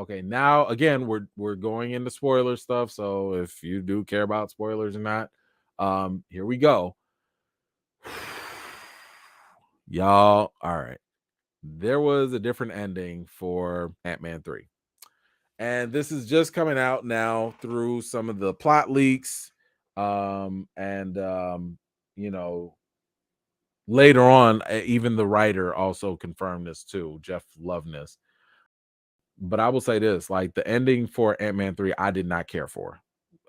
Okay, now again, we're going into spoiler stuff. So if you do care about spoilers or not, here we go. Y'all, all right. There was a different ending for Ant-Man 3. And this is just coming out now through some of the plot leaks. And you know, later on, even the writer also confirmed this too, Jeff Loveness. But I will say this, like the ending for Ant-Man 3, I did not care for.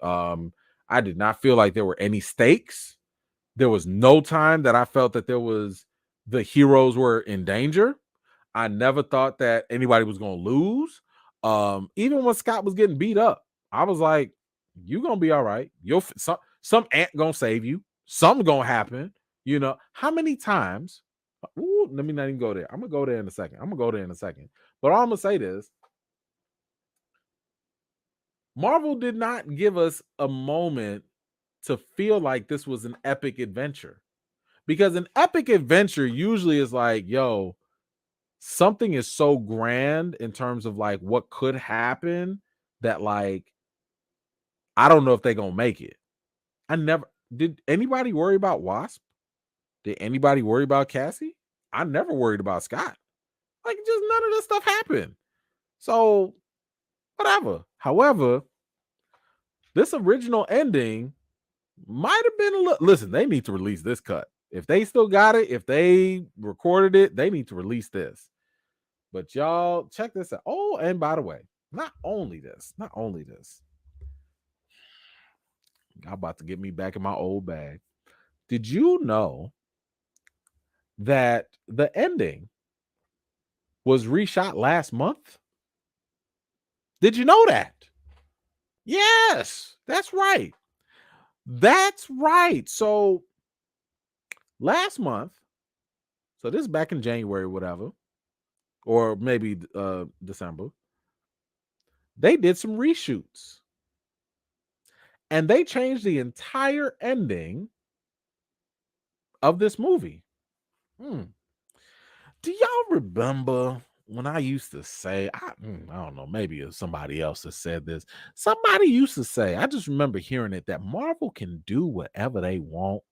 I did not feel like there were any stakes. There was no time that I felt that the heroes were in danger. I never thought that anybody was going to lose. Even when Scott was getting beat up, I was like, "You gonna be all right. Some ant gonna save you. Something gonna happen." You know how many times? Ooh, let me not even go there. I'm gonna go there in a second. But all I'm gonna say this: Marvel did not give us a moment to feel like this was an epic adventure, because an epic adventure usually is like, yo, something is so grand in terms of like what could happen that like I don't know if they're gonna make it. I never did. Anybody worry about Wasp? Did anybody worry about Cassie? I never worried about Scott. Like just none of this stuff happened. So whatever. However, this original ending might have been a little. Listen, they need to release this cut. If they still got it, if they recorded it, they need to release this. But y'all check this out. Oh, and by the way, not only this, I'm about to get me back in my old bag. Did you know that the ending was reshot last month? Did you know that? Yes, that's right. That's right. So last month, so this is back in January, whatever, or maybe December, they did some reshoots and they changed the entire ending of this movie. Do y'all remember when I used to say, I don't know, maybe if somebody else has said this. Somebody used to say, I just remember hearing it, that Marvel can do whatever they want.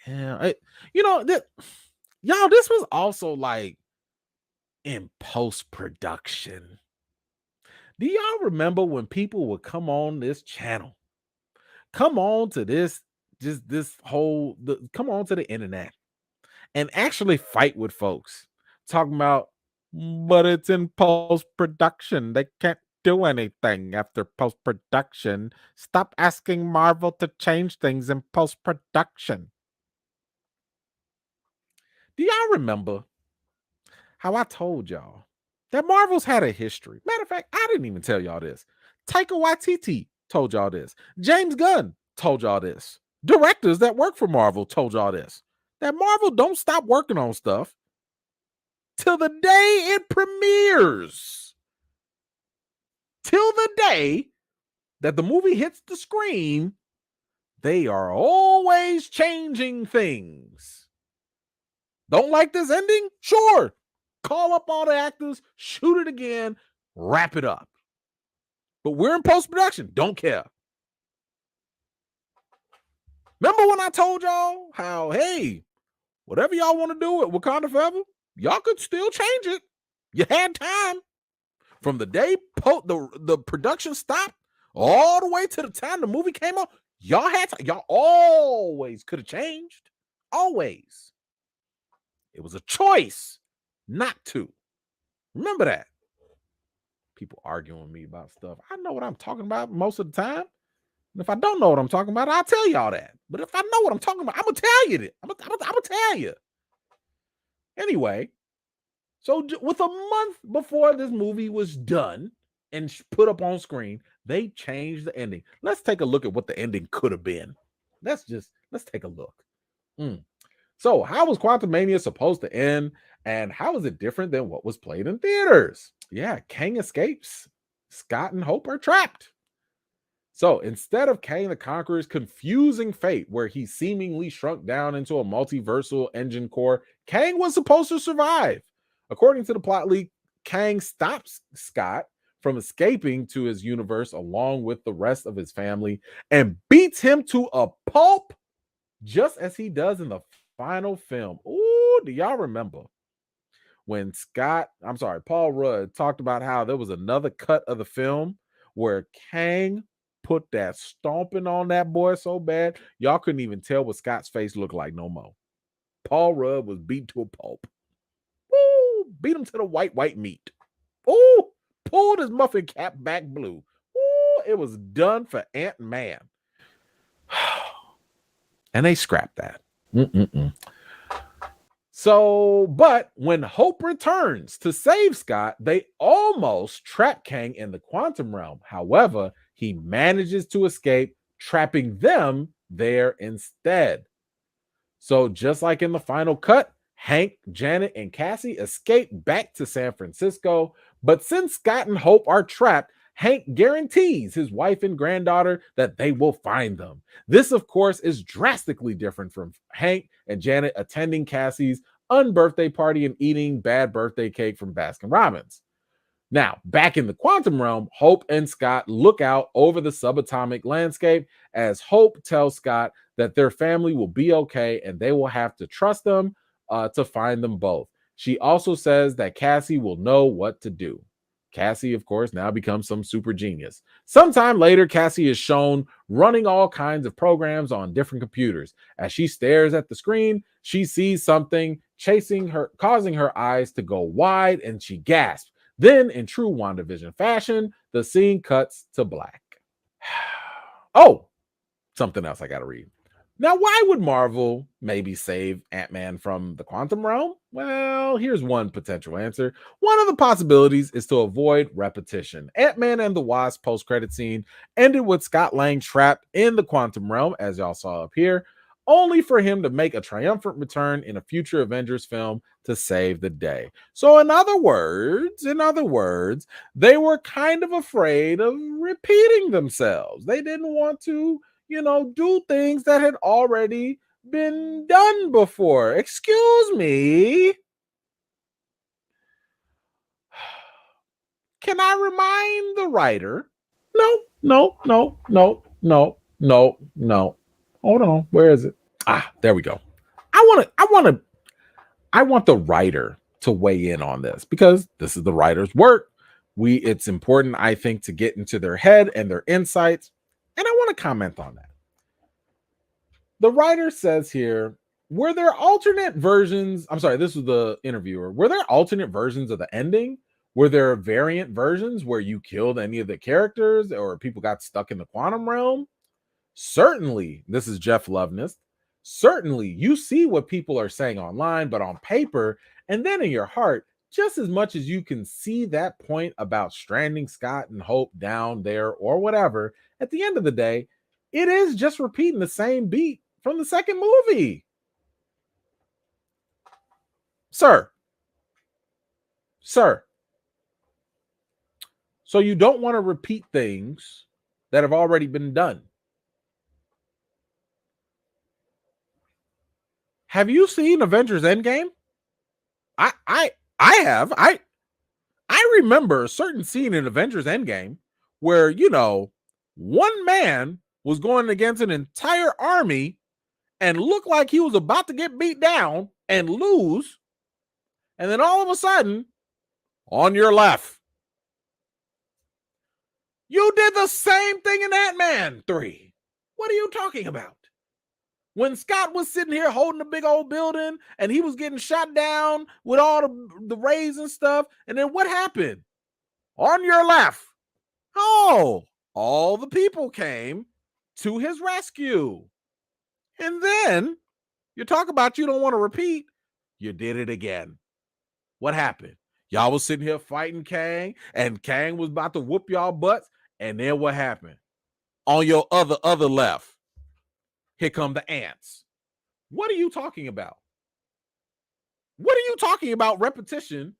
Yeah, y'all, this was also like in post production. Do y'all remember when people would come on this channel, come on to this, just this whole, come on to the internet and actually fight with folks talking about, but it's in post production. They can't do anything after post production. Stop asking Marvel to change things in post production. Do y'all remember how I told y'all that Marvel's had a history? Matter of fact, I didn't even tell y'all this. Taika Waititi told y'all this. James Gunn told y'all this. Directors that work for Marvel told y'all this. That Marvel don't stop working on stuff till the day it premieres. Till the day that the movie hits the screen, they are always changing things. Don't like this ending? Sure. Call up all the actors, shoot it again, wrap it up. But we're in post-production. Don't care. Remember when I told y'all how, hey, whatever y'all want to do at Wakanda Forever, y'all could still change it. You had time. From the day the production stopped all the way to the time the movie came out, y'all had to, y'all always could have changed. Always. It was a choice not to. Remember that. People arguing with me about stuff. I know what I'm talking about most of the time. And if I don't know what I'm talking about, I'll tell y'all that. But if I know what I'm talking about, I'm going to tell you that. I'm going to tell you. Anyway, so with a month before this movie was done and put up on screen, they changed the ending. Let's take a look at what the ending could have been. Let's take a look. So how was Quantumania supposed to end? And how is it different than what was played in theaters? Yeah, Kang escapes. Scott and Hope are trapped. So instead of Kang the Conqueror's confusing fate, where he seemingly shrunk down into a multiversal engine core, Kang was supposed to survive. According to the plot leak, Kang stops Scott from escaping to his universe along with the rest of his family and beats him to a pulp just as he does in the final film. Ooh, do y'all remember when Paul Rudd talked about how there was another cut of the film where Kang put that stomping on that boy so bad, y'all couldn't even tell what Scott's face looked like no more. Paul Rudd was beat to a pulp. Ooh, beat him to the white meat. Ooh, pulled his muffin cap back blue. Ooh, it was done for Ant-Man. And they scrapped that. So, but when Hope returns to save Scott, they almost trap Kang in the quantum realm. However, he manages to escape, trapping them there instead. So, just like in the final cut, Hank, Janet, and Cassie escape back to San Francisco. But since Scott and Hope are trapped, Hank guarantees his wife and granddaughter that they will find them. This, of course, is drastically different from Hank and Janet attending Cassie's unbirthday party and eating bad birthday cake from Baskin Robbins. Now, back in the quantum realm, Hope and Scott look out over the subatomic landscape as Hope tells Scott that their family will be okay and they will have to trust them to find them both. She also says that Cassie will know what to do. Cassie, of course, now becomes some super genius. Sometime later, Cassie is shown running all kinds of programs on different computers. As she stares at the screen, she sees something chasing her, causing her eyes to go wide, and she gasps. Then, in true WandaVision fashion, the scene cuts to black. Oh, something else I got to read. Now, why would Marvel maybe save Ant-Man from the quantum realm? Well, here's one potential answer. One of the possibilities is to avoid repetition. Ant-Man and the Wasp post-credit scene ended with Scott Lang trapped in the quantum realm, as y'all saw up here, only for him to make a triumphant return in a future Avengers film to save the day. So in other words, they were kind of afraid of repeating themselves. They didn't want to do things that had already been done before. Excuse me. Can I remind the writer? No. Hold on. Where is it? There we go. I want the writer to weigh in on this because this is the writer's work. It's important, I think, to get into their head and their insights. And I want to comment on that. The writer says here, were there alternate versions? I'm sorry, this was the interviewer. Were there alternate versions of the ending? Were there variant versions where you killed any of the characters or people got stuck in the quantum realm? Certainly, this is Jeff Loveness. Certainly, you see what people are saying online, but on paper and then in your heart, just as much as you can see that point about stranding Scott and Hope down there or whatever, at the end of the day, it is just repeating the same beat from the second movie. Sir. So you don't want to repeat things that have already been done. Have you seen Avengers Endgame? I have. I remember a certain scene in Avengers Endgame where, one man was going against an entire army and looked like he was about to get beat down and lose. And then all of a sudden, on your left, you did the same thing in Ant-Man 3. What are you talking about? When Scott was sitting here holding a big old building and he was getting shot down with all the rays and stuff. And then what happened? On your left, all the people came to his rescue. And then you talk about you don't want to repeat. You did it again. What happened? Y'all was sitting here fighting Kang, and Kang was about to whoop y'all butts. And then what happened? On your other left, here come the ants. What are you talking about? What are you talking about repetition?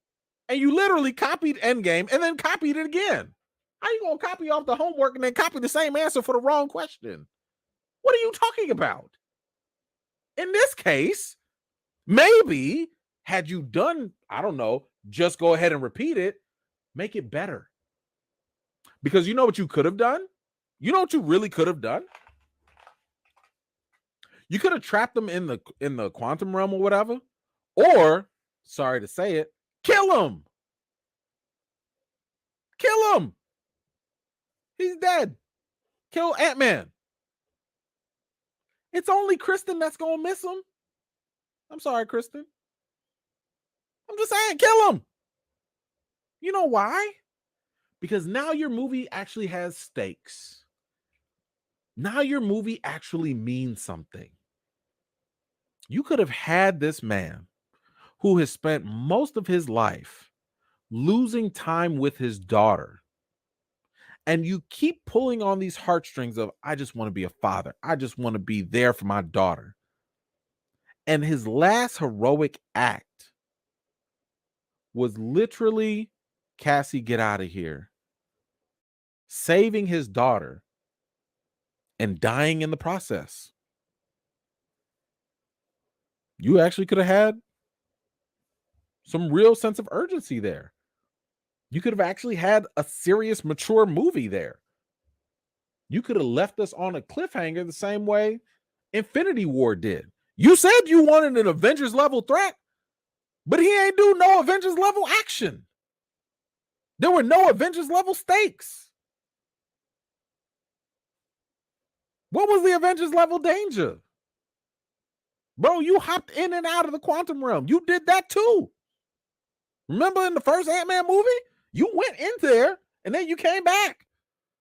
And you literally copied Endgame and then copied it again. How you going to copy off the homework and then copy the same answer for the wrong question? What are you talking about? In this case, maybe Had you done, I don't know, just go ahead and repeat it, make it better. Because you know what you could have done? You know what you really could have done? You could have trapped them in the quantum realm or whatever. Or, sorry to say it, kill him. Kill him. He's dead. Kill Ant-Man. It's only Kristen that's going to miss him. I'm sorry, Kristen. I'm just saying, kill him. You know why? Because now your movie actually has stakes. Now your movie actually means something. You could have had this man who has spent most of his life losing time with his daughter. And you keep pulling on these heartstrings of, I just want to be a father. I just want to be there for my daughter. And his last heroic act was literally, Cassie, get out of here, saving his daughter and dying in the process. You actually could have had some real sense of urgency there. You could have actually had a serious, mature movie there. You could have left us on a cliffhanger the same way Infinity War did. You said you wanted an Avengers level threat, but he ain't do no Avengers level action. There were no Avengers level stakes. What was the Avengers level danger? Bro, you hopped in and out of the quantum realm. You did that too. Remember in the first Ant-Man movie? You went in there and then you came back.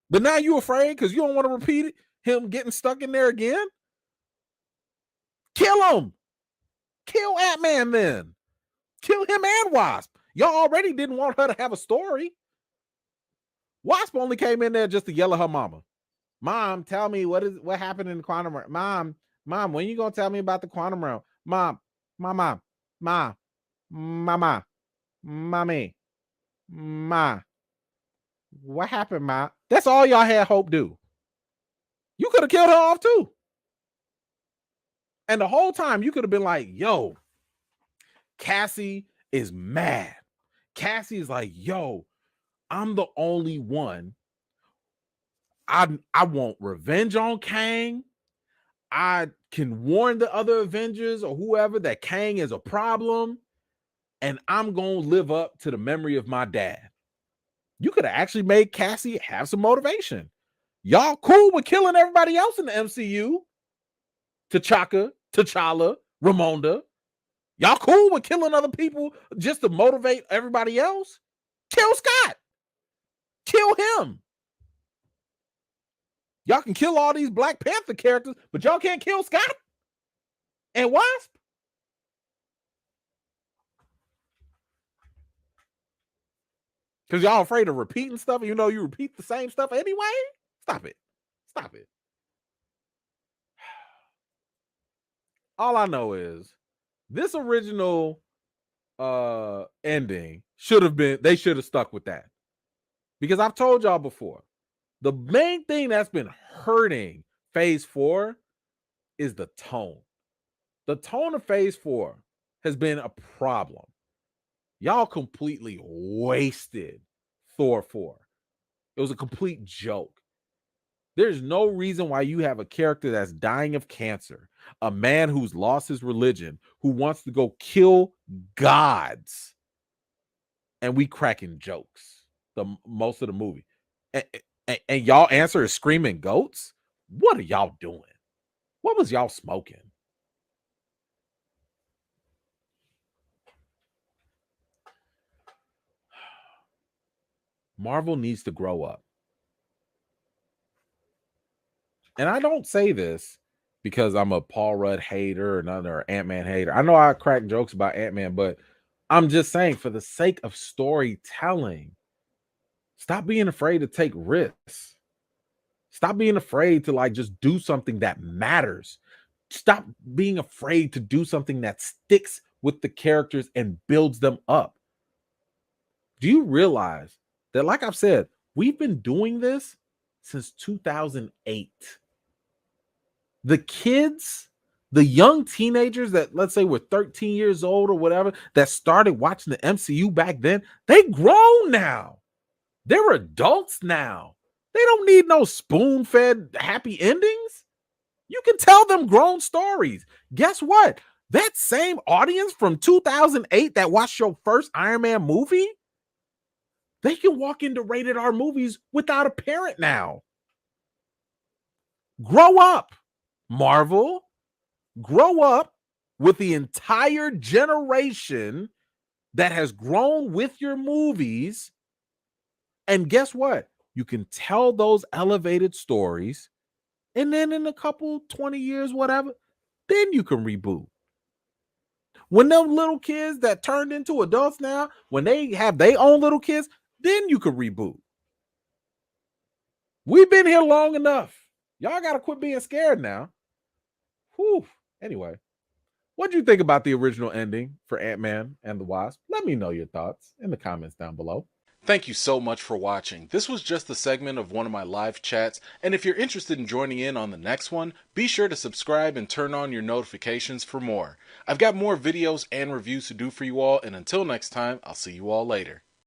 But now you're afraid because you don't want to repeat it, him getting stuck in there again? Kill him. Kill Ant-Man then. Kill him and Wasp. Y'all already didn't want her to have a story. Wasp only came in there just to yell at her mama. Mom, tell me what happened in the quantum realm. Mom, when you gonna tell me about the quantum realm? Mom, mama, mommy, ma. What happened, ma? That's all y'all had Hope do. You could have killed her off too. And the whole time you could have been like, yo, Cassie is mad. Cassie is like, yo, I'm the only one. I want revenge on Kang. I can warn the other Avengers or whoever that Kang is a problem. And I'm going to live up to the memory of my dad. You could have actually made Cassie have some motivation. Y'all cool with killing everybody else in the MCU. T'Challa, Ramonda. Y'all cool with killing other people just to motivate everybody else? Kill Scott. Kill him. Y'all can kill all these Black Panther characters, but y'all can't kill Scott and Wasp? Because y'all afraid of repeating stuff, you know you repeat the same stuff anyway? Stop it. Stop it. All I know is this original ending they should have stuck with that. Because I've told y'all before, the main thing that's been hurting Phase 4 is the tone. The tone of Phase 4 has been a problem. Y'all completely wasted Thor 4. It was a complete joke. There's no reason why you have a character that's dying of cancer, a man who's lost his religion, who wants to go kill gods, and we cracking jokes most of the movie. And y'all answer is screaming goats? What are y'all doing? What was y'all smoking? Marvel needs to grow up. And I don't say this because I'm a Paul Rudd hater or another Ant-Man hater. I know I crack jokes about Ant-Man, but I'm just saying for the sake of storytelling, stop being afraid to take risks. Stop being afraid to just do something that matters. Stop being afraid to do something that sticks with the characters and builds them up. Do you realize that, like I've said, we've been doing this since 2008? The kids The young teenagers that, let's say, were 13 years old or whatever, that started watching the MCU back then, they grown now. They're adults now. They don't need no spoon-fed happy endings. You can tell them grown stories. Guess what? That same audience from 2008 that watched your first Iron Man movie, they can walk into rated R movies without a parent now. Grow up, Marvel. Grow up with the entire generation that has grown with your movies. And guess what? You can tell those elevated stories. And then in a couple, 20 years, whatever, then you can reboot. When them little kids that turned into adults now, when they have their own little kids, then you can reboot. We've been here long enough. Y'all got to quit being scared now. Whew. Anyway, what do you think about the original ending for Ant-Man and the Wasp? Let me know your thoughts in the comments down below. Thank you so much for watching. This was just a segment of one of my live chats, and if you're interested in joining in on the next one, be sure to subscribe and turn on your notifications for more. I've got more videos and reviews to do for you all, and until next time, I'll see you all later.